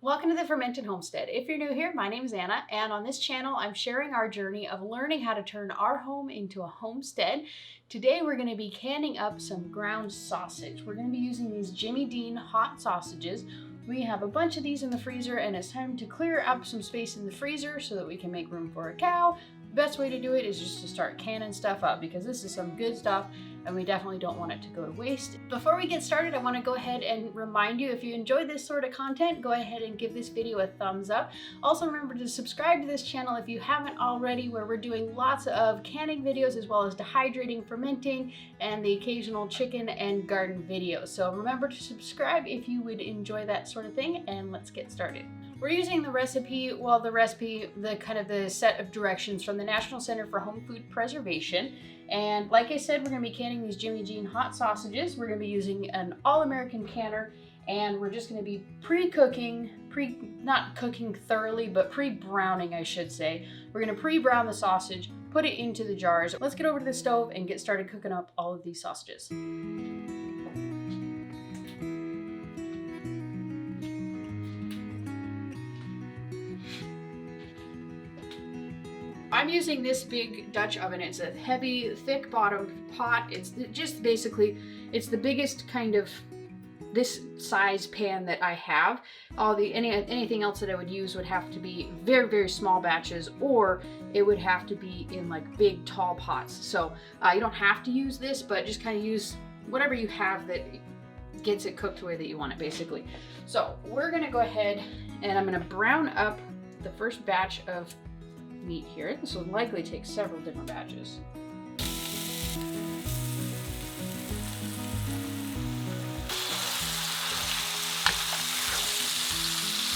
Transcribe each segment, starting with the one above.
Welcome to the Fermented Homestead. If you're new here, my name is Anna, and on this channel, I'm sharing our journey of learning how to turn our home into a homestead. Today, we're going to be canning up some ground sausage. We're going to be using these Jimmy Dean hot sausages. We have a bunch of these in the freezer, and it's time to clear up some space in the freezer so that we can make room for a cow. The best way to do it is just to start canning stuff up because this is some good stuff and we definitely don't want it to go to waste. Before we get started, I want to go ahead and remind you, if you enjoy this sort of content, go ahead and give this video a thumbs up. Also remember to subscribe to this channel if you haven't already, where we're doing lots of canning videos as well as dehydrating, fermenting, and the occasional chicken and garden videos. So remember to subscribe if you would enjoy that sort of thing, and let's get started. We're using the set of directions from the National Center for Home Food Preservation. And like I said, we're going to be canning these Jimmy Dean hot sausages. We're going to be using an all-American canner, and we're just going to be pre-cooking, not cooking thoroughly, but pre-browning, I should say. We're going to pre-brown the sausage, put it into the jars. Let's get over to the stove and get started cooking up all of these sausages. I'm using this big Dutch oven. It's a heavy, thick bottomed pot. It's just basically, it's the biggest kind of this size pan that I have. Anything else that I would use would have to be very, very small batches, or it would have to be in like big, tall pots. So you don't have to use this, but just kind of use whatever you have that gets it cooked the way that you want it, basically. So we're gonna go ahead and I'm gonna brown up the first batch of meat here. This will likely take several different batches.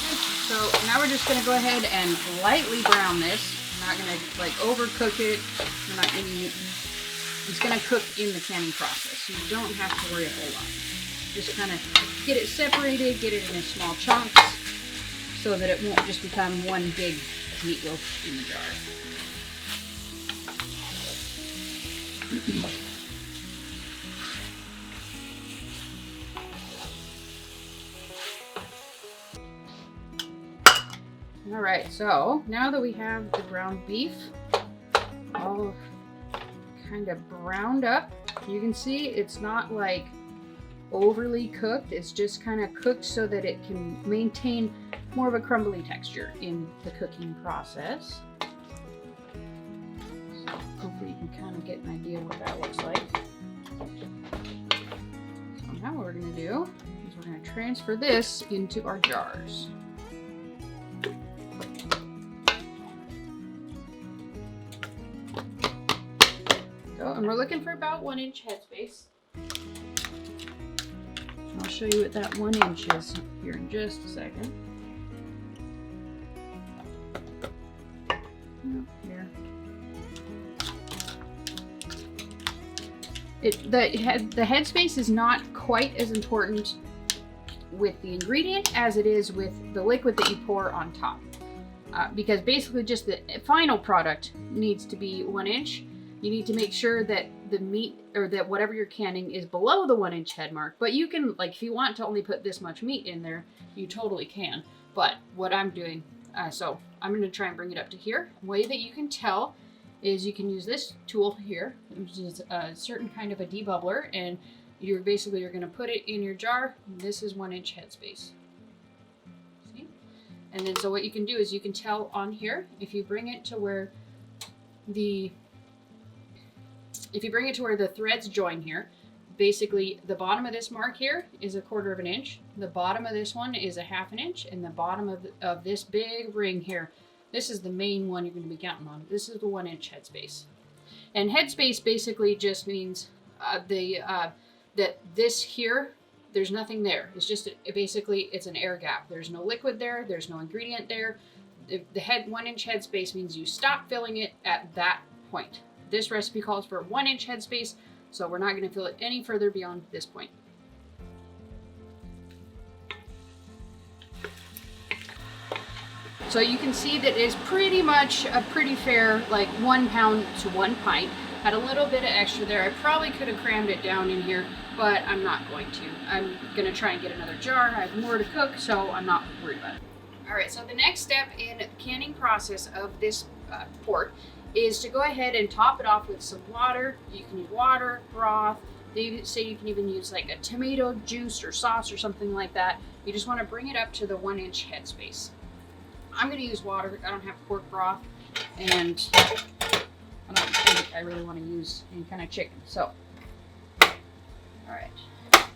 Okay, so now we're just going to go ahead and lightly brown this. I'm not going to like overcook it. It's going to cook in the canning process. You don't have to worry a whole lot. Just kind of get it separated, get it in small chunks so that it won't just become one big meat loaf in the jar. All right, so now that we have the ground beef all kind of browned up, you can see it's not like overly cooked. It's just kind of cooked so that it can maintain more of a crumbly texture in the cooking process. So hopefully you can kind of get an idea what that looks like. So now what we're going to do is we're going to transfer this into our jars. So, and we're looking for about 1 inch headspace. I'll show you what that 1 inch is here in just a second. Here. The headspace is not quite as important with the ingredient as it is with the liquid that you pour on top. Because basically just the final product needs to be 1 inch. You need to make sure that the meat, or that whatever you're canning, is below the 1 inch head mark. But you can, like, if you want to only put this much meat in there, you totally can. But what I'm doing, so I'm going to try and bring it up to here. The way that you can tell is you can use this tool here, which is a certain kind of a debubbler, and you're going to put it in your jar. This is 1 inch headspace. See? And then so what you can do is you can tell on here, if you bring it to where the threads join here, basically the bottom of this mark here is 1/4 inch, the bottom of this one is 1/2 inch, and the bottom of this big ring here, this is the main one you're going to be counting on. This is the 1 inch headspace. And headspace basically just means that this here, there's nothing there. It's just basically it's an air gap. There's no liquid there, there's no ingredient there. The 1 inch headspace means you stop filling it at that point. This recipe calls for 1 inch headspace, so we're not going to fill it any further beyond this point. So you can see that it's pretty much a pretty fair, like 1 pound to 1 pint. Had a little bit of extra there. I probably could have crammed it down in here, but I'm not going to. I'm going to try and get another jar. I have more to cook, so I'm not worried about it. All right, so the next step in the canning process of this port is to go ahead and top it off with some water. You can use water, broth. They say you can even use like a tomato juice or sauce or something like that. You just want to bring it up to the 1-inch headspace. I'm going to use water. I don't have pork broth, and I don't think I really want to use any kind of chicken. So, all right.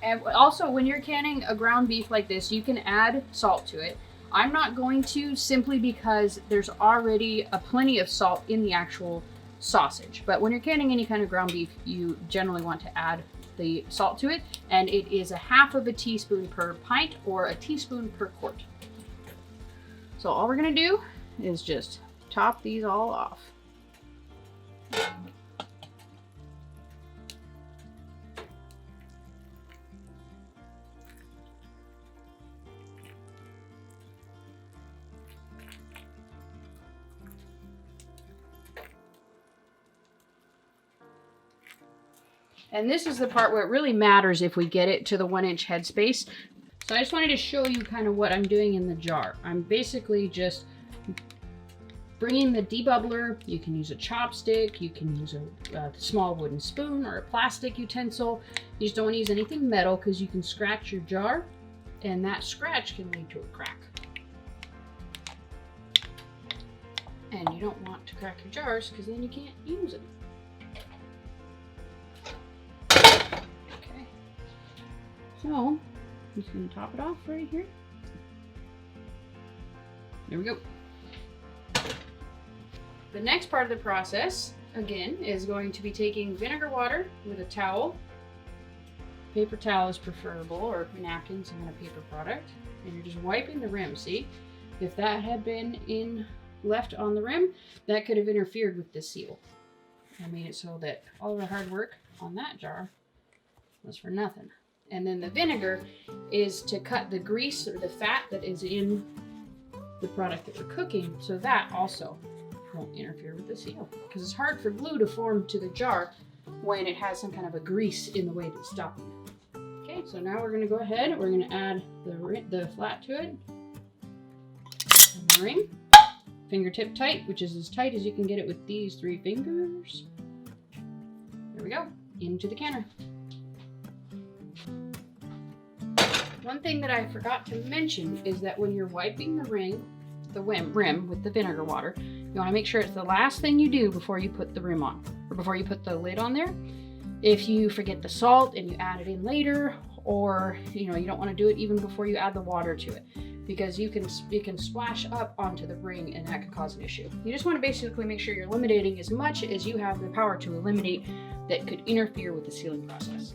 And also, when you're canning a ground beef like this, you can add salt to it. I'm not going to, simply because there's already plenty of salt in the actual sausage. But when you're canning any kind of ground beef, you generally want to add the salt to it, and it is 1/2 teaspoon per pint or a teaspoon per quart. So all we're gonna do is just top these all off. And this is the part where it really matters if we get it to the 1-inch headspace. So I just wanted to show you kind of what I'm doing in the jar. I'm basically just bringing the debubbler. You can use a chopstick, you can use a small wooden spoon or a plastic utensil. You just don't want to use anything metal because you can scratch your jar, and that scratch can lead to a crack. And you don't want to crack your jars because then you can't use them. Okay, so I'm just going to top it off right here. There we go. The next part of the process, again, is going to be taking vinegar water with a towel. Paper towel is preferable, or napkin, some kind of paper product. And you're just wiping the rim, see? If that had been left on the rim, that could have interfered with the seal. I made it so that all the hard work on that jar was for nothing. And then the vinegar is to cut the grease or the fat that is in the product that we're cooking, so that also won't interfere with the seal. Because it's hard for glue to form to the jar when it has some kind of a grease in the way that's stopping it. Okay, so now we're going to go ahead, we're going to add the flat to it, and the ring, fingertip tight, which is as tight as you can get it with these 3 fingers. There we go, into the canner. One thing that I forgot to mention is that when you're wiping the rim with the vinegar water, you want to make sure it's the last thing you do before you put the rim on, or before you put the lid on there. If you forget the salt and you add it in later, or you don't want to do it even before you add the water to it, because it can splash up onto the ring and that could cause an issue. You just want to basically make sure you're eliminating as much as you have the power to eliminate that could interfere with the sealing process.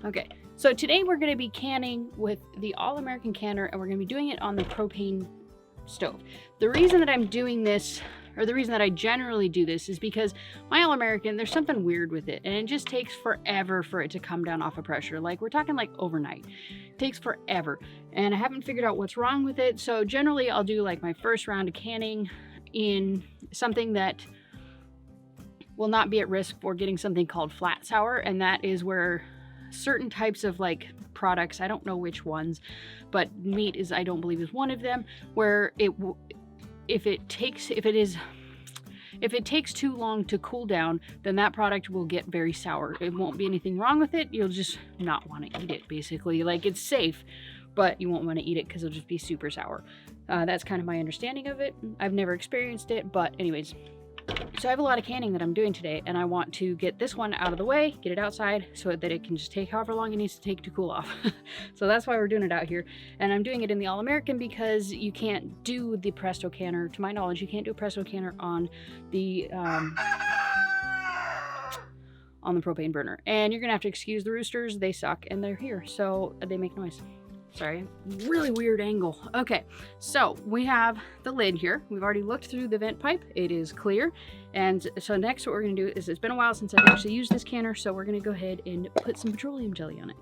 Okay, so today we're going to be canning with the All-American canner, and we're going to be doing it on the propane stove. The reason that I'm doing this, or the reason that I generally do this, is because my All-American, there's something weird with it, and it just takes forever for it to come down off of pressure. Like, we're talking like overnight. It takes forever, and I haven't figured out what's wrong with it. So generally I'll do like my first round of canning in something that will not be at risk for getting something called flat sour, and that is where certain types of like products, I don't know which ones, but meat is, I don't believe, is one of them, where if it takes too long to cool down, then that product will get very sour. It won't be anything wrong with it, you'll just not want to eat it, basically. Like, it's safe, but you won't want to eat it because it'll just be super sour. That's kind of my understanding of it. I've never experienced it, but anyways. So I have a lot of canning that I'm doing today, and I want to get this one out of the way, get it outside, so that it can just take however long it needs to take to cool off. So that's why we're doing it out here. And I'm doing it in the All-American because you can't do the Presto canner, to my knowledge, you can't do a Presto canner on the propane burner. And you're gonna have to excuse the roosters, they suck, and they're here, so they make noise. Sorry, really weird angle. Okay, so we have the lid here. We've already looked through the vent pipe. It is clear. And so next what we're gonna do is, it's been a while since I've actually used this canner, so we're gonna go ahead and put some petroleum jelly on it.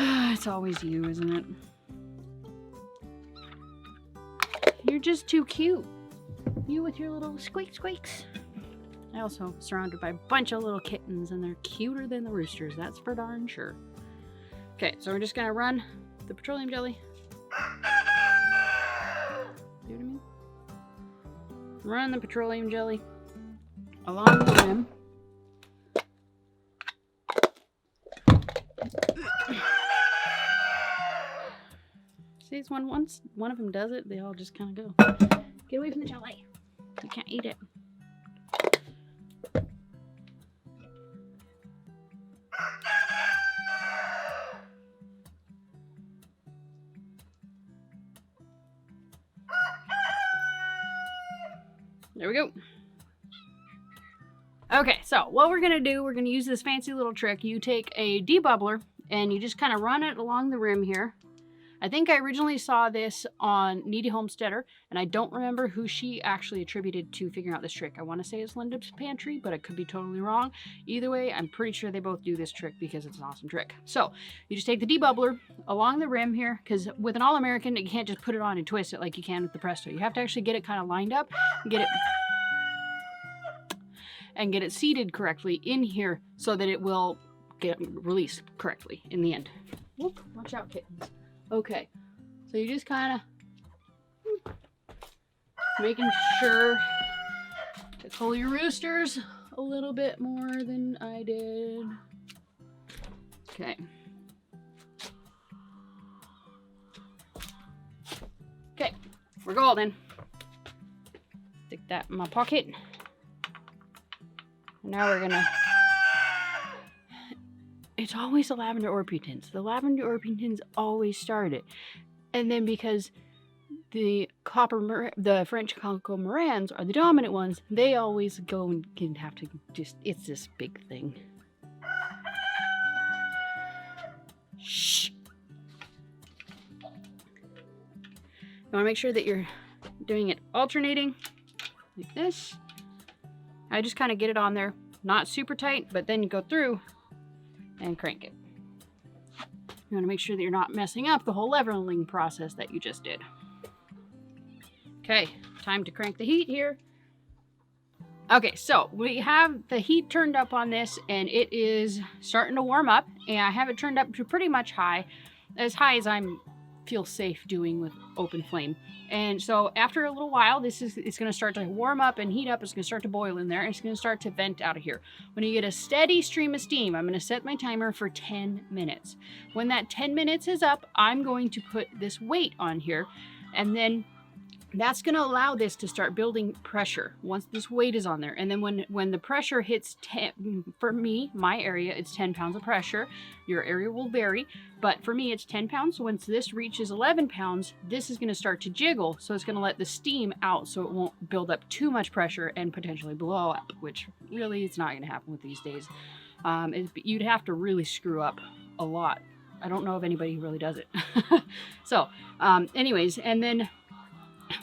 It's always you, isn't it? You're just too cute. You with your little squeaks. I also surrounded by a bunch of little kittens, and they're cuter than the roosters, that's for darn sure. Okay, so we're just gonna run the petroleum jelly. See what I mean? Run the petroleum jelly along the rim. See, it's once one of them does it, they all just kind of go. Get away from the jelly. You can't eat it. There we go. Okay, so what we're gonna do, we're gonna use this fancy little trick. You take a debubbler and you just kind of run it along the rim here. I think I originally saw this on Needy Homesteader, and I don't remember who she actually attributed to figuring out this trick. I want to say it's Linda's Pantry, but I could be totally wrong. Either way, I'm pretty sure they both do this trick because it's an awesome trick. So you just take the debubbler along the rim here, because with an All-American, you can't just put it on and twist it like you can with the Presto. You have to actually get it kind of lined up and get it seated correctly in here so that it will get released correctly in the end. Whoop, watch out, kittens. Okay, so you just kind of making sure to pull your roosters a little bit more than I did. Okay. Okay, we're golden. Stick that in my pocket. And now we're gonna... It's always the lavender orpingtons. The lavender orpingtons always start it. And then because the French Congo Morans are the dominant ones, they always go and can have to just, it's this big thing. Shh. You want to make sure that you're doing it alternating like this. I just kind of get it on there, not super tight, but then you go through and crank it. You want to make sure that you're not messing up the whole leveling process that you just did. Okay, time to crank the heat here. Okay, so we have the heat turned up on this, and it is starting to warm up, and I have it turned up to pretty much high as I feel safe doing with open flame. And so after a little while, it's going to start to warm up and heat up. It's going to start to boil in there, and it's going to start to vent out of here. When you get a steady stream of steam, I'm going to set my timer for 10 minutes. When that 10 minutes is up, I'm going to put this weight on here, and then that's going to allow this to start building pressure once this weight is on there. And then when the pressure hits 10, for me, my area, it's 10 pounds of pressure. Your area will vary, but for me, it's 10 pounds. Once this reaches 11 pounds, this is going to start to jiggle. So it's going to let the steam out so it won't build up too much pressure and potentially blow up, which really it's not going to happen with these days. You'd have to really screw up a lot. I don't know if anybody really does it. So anyways, and then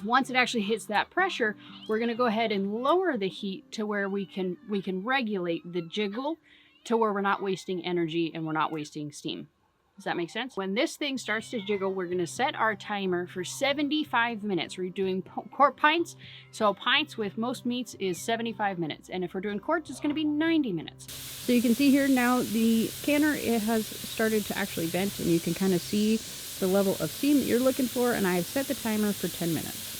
once it actually hits that pressure, we're going to go ahead and lower the heat to where we can regulate the jiggle to where we're not wasting energy and we're not wasting steam. Does that make sense? When this thing starts to jiggle, we're going to set our timer for 75 minutes. We're doing quart pints. So pints with most meats is 75 minutes. And if we're doing quarts, it's going to be 90 minutes. So you can see here now the canner, it has started to actually vent, and you can kind of see the level of steam that you're looking for, and I've set the timer for 10 minutes.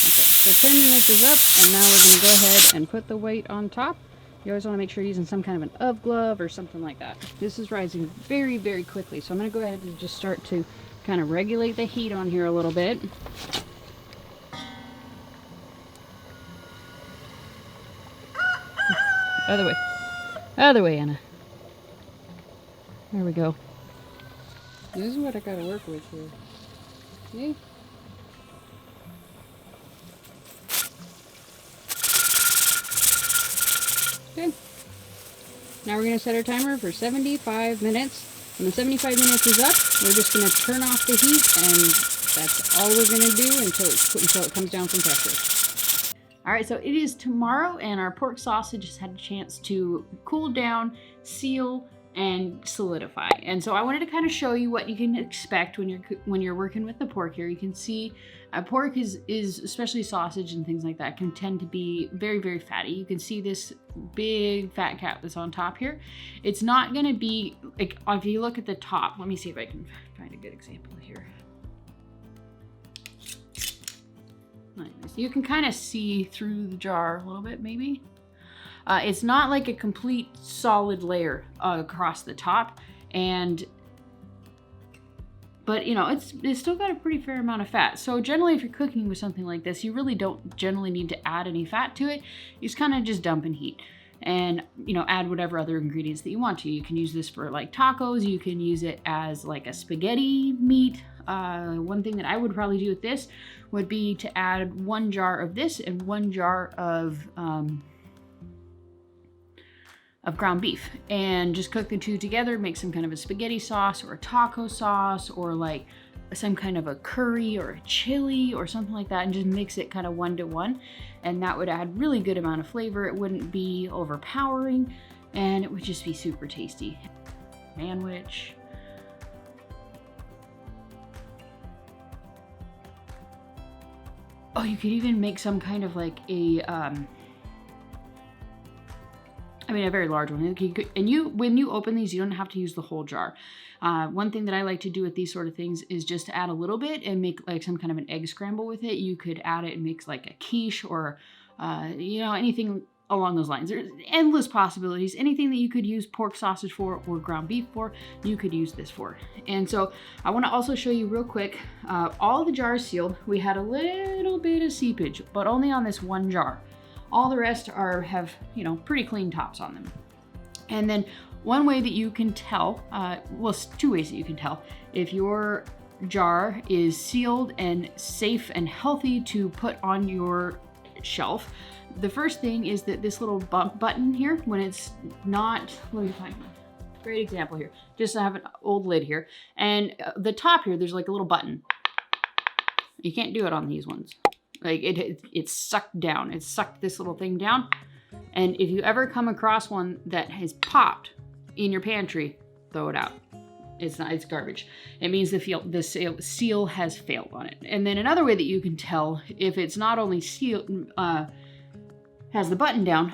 Okay, so 10 minutes is up, and now we're going to go ahead and put the weight on top. You always want to make sure you're using some kind of an UV glove or something like that. This is rising very, very quickly, so I'm going to go ahead and just start to kind of regulate the heat on here a little bit. Other way. Other way, Anna. There we go. This is what I gotta work with here. See? Okay. Now we're going to set our timer for 75 minutes. When the 75 minutes is up, we're just going to turn off the heat, and that's all we're going to do until it comes down from pressure. All right, so it is tomorrow, and our pork sausage has had a chance to cool down, seal, and solidify. And so I wanted to kind of show you what you can expect when you're working with the pork here. You can see pork is especially sausage and things like that can tend to be very, very fatty. You can see this big fat cap that's on top here. It's not going to be like, if you look at the top, let me see if I can find a good example here. You can kind of see through the jar a little bit, maybe. It's not like a complete solid layer across the top, but you know, it's still got a pretty fair amount of fat. So generally, if you're cooking with something like this, you really don't generally need to add any fat to it. You just kind of just dump in heat, and you know, add whatever other ingredients that you want to. You can use this for like tacos. You can use it as like a spaghetti meat. One thing that I would probably do with this would be to add 1 jar of this and 1 jar of ground beef, and just cook the two together, make some kind of a spaghetti sauce or a taco sauce, or like some kind of a curry or a chili or something like that, and just mix it kind of 1-to-1, and that would add really good amount of flavor. It wouldn't be overpowering, and it would just be super tasty. Sandwich. Oh, you could even make some kind of like a a very large one. And when you open these, you don't have to use the whole jar. One thing that I like to do with these sort of things is just add a little bit and make like some kind of an egg scramble with it. You could add it and make like a quiche or, you know, anything along those lines. There's endless possibilities. Anything that you could use pork sausage for or ground beef for, you could use this for. And so I want to also show you real quick, all the jars sealed. We had a little bit of seepage, but only on this 1 jar. All the rest have, you know, pretty clean tops on them. And then one way that you can tell, well, 2 ways that you can tell if your jar is sealed and safe and healthy to put on your shelf. The first thing is that this little bump button here, when it's not, let me find one. Great example here. Just I have an old lid here, and the top here, there's like a little button. You can't do it on these ones. Like it's sucked down. It's sucked this little thing down. And if you ever come across one that has popped in your pantry, throw it out. It's garbage. It means the seal has failed on it. And then another way that you can tell if it's not only sealed, has the button down,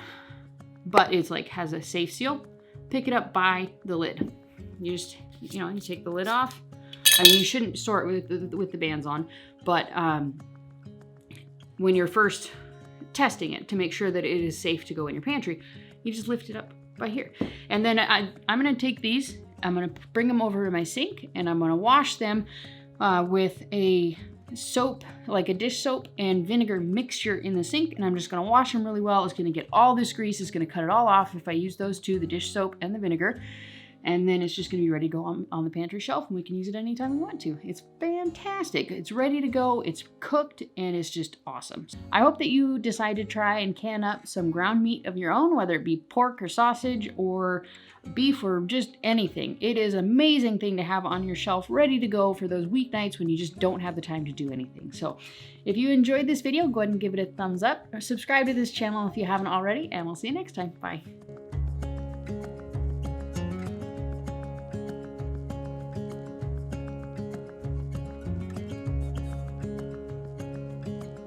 but it's like has a safe seal, pick it up by the lid. You just, you know, you take the lid off. I mean, you shouldn't store it with the bands on, but when you're first testing it to make sure that it is safe to go in your pantry, you just lift it up by here. And then I'm gonna take these, I'm gonna bring them over to my sink, and I'm gonna wash them with a soap, like a dish soap and vinegar mixture in the sink. And I'm just gonna wash them really well. It's gonna get all this grease, it's gonna cut it all off if I use those two, the dish soap and the vinegar. And then it's just gonna be ready to go on the pantry shelf, and we can use it anytime we want to. It's fantastic. It's ready to go, it's cooked, and it's just awesome. I hope that you decide to try and can up some ground meat of your own, whether it be pork or sausage or beef or just anything. It is an amazing thing to have on your shelf ready to go for those weeknights when you just don't have the time to do anything. So if you enjoyed this video, go ahead and give it a thumbs up, or subscribe to this channel if you haven't already, and we'll see you next time. Bye.